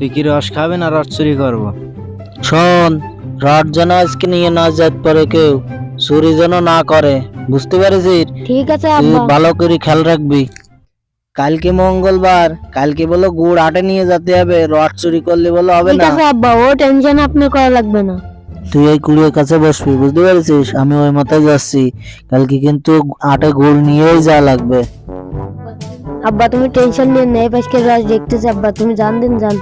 তুই কি রস খাবে না রস চুরি করবো? শোন, রড যেন আজকে নিয়ে না যেতে পারে কেউ, চুরি যেন না করে, বুঝতে পেরেছিস? ঠিক আছে তুই আব্বা। ভালো করে খেয়াল রাখবি। কালকে মঙ্গলবার, কালকে বলো গুড় হাটে নিয়ে যেতে হবে, রড চুরি করলে বলো হবে ঠিক না। আছে আব্বা, ও টেনশন আপনার করা লাগবে না। তুই এই কুড়ির কাছে বসবি, বুঝতে পেরেছিস? আমি ওই মাথায় যাচ্ছি, কালকে কিন্তু হাটে গুড় নিয়েই যাওয়া লাগবে। আব্বা তুমি টেনশন নিয়ে নেই, পাশকে রস দেখতেছি আব্বা, তুমি জান দিন জান।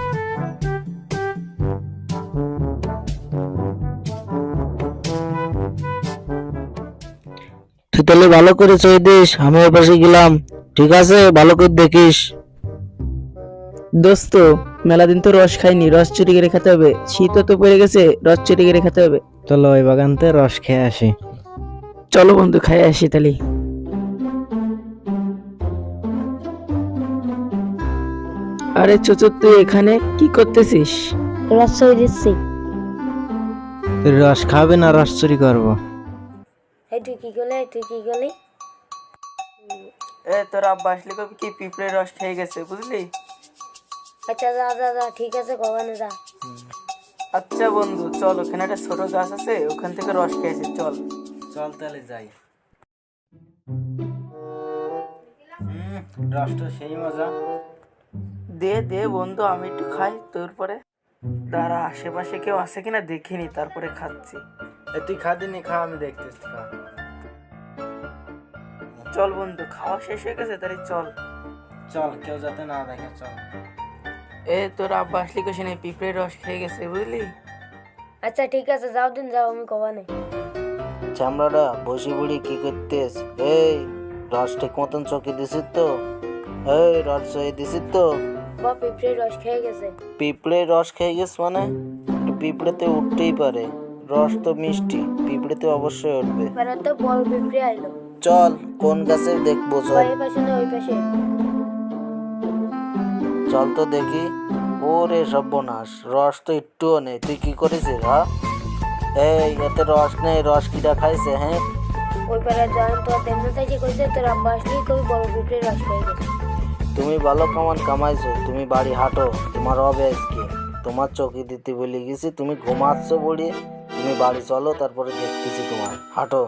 তুই তাহলে ভালো করে চই দিস, আমি ওই পাশে গেলাম, ঠিক আছে? ভালো করে দেখিস। দোস্ত, মেলা দিন তো রস খাইনি, রস চুরি করে খেতে হবে। শীতও তো পড়ে গেছে, রস চুরি করে খেতে হবে। চলো ওই বাগানতে রস খেয়ে আসি। চলো বন্ধু, খাই আসি তাহলে। আরে চচুর, তুই এখানে কি করতেছিস? রস সই দিচ্ছি। তুই রস খাবে না রস চুরি করবো? এই তুই কি করলি, তুই কি করলি? তোর আব্বা আসলে কবি কি পিঁপড়ের রস খেয়ে গেছে, বুঝলি? আচ্ছা যা যা যা, ঠিক আছে কখনো যা। আচ্ছা বন্ধু, চল, ওখানে একটা ছোট গাছ আছে, ওখান থেকে রস খেয়েছি, চল। চল তাহলে যাই। রসটা সেই মজা। দে দে বন্ধু, আমি একটু খাই তোর পরে। তারা আশেপাশে কেউ আছে কিনা দেখিনি, তারপরে খাচ্ছি। তুই খাদিনি, খা, আমি দেখতেছি, খা। চল বন্ধু, খাওয়া শেষ হয়ে গেছে, তাহলে চল। চল, কেউ যাতে না দেখে, চল। তোর আব্বা আসলে কোশে নেই, পিঁপড়ের রস খেয়ে গেছে, বুঝলি? আচ্ছা ঠিক আছে, যাও দিন যাও, আমি কবানে। চামড়াটা বসে বুড়ি কি করতেস? এই রস ঠিক মতন চকি দিছিস তো? এই রস চই দিছিস তো? বা পিঁপড়ে রস খেয়ে গেছে। পিঁপড়ে রস খেয়ে গেছ মানে? পিঁপড়েতে উঠতেই পারে, রস তো মিষ্টি, পিঁপড়েতে অবশ্যই উঠবে। এবার তো বড় পিঁপড়ে আইলো। চল, কোন গাছে দেখবো, চল। এই পাশে না ওই পাশে? চল তো দেখি। ওরে সর্বনাশ, রস তো একটুও নেই, তুই কি করেছিস? হ্যাঁ, এই এতে রস নেই, রস কিটা খাইছে? হ্যাঁ, ওই পাড়া জয়ন্ত তেমনি তাই কইছে, তোর আব্বা আসলেই কবি বড় পিঁপড়ে রস খেয়ে গেছে। তুমি ভালো কামান কামাইছো, তুমি বাড়ি হাঁটো, তোমার হবে আজকে। তোমার চকি দিতে বলে গেছি, তুমি ঘুমাচ্ছ বলে। তুমি বাড়ি চলো, তারপরে দেখতেছি তোমার, হাঁটো।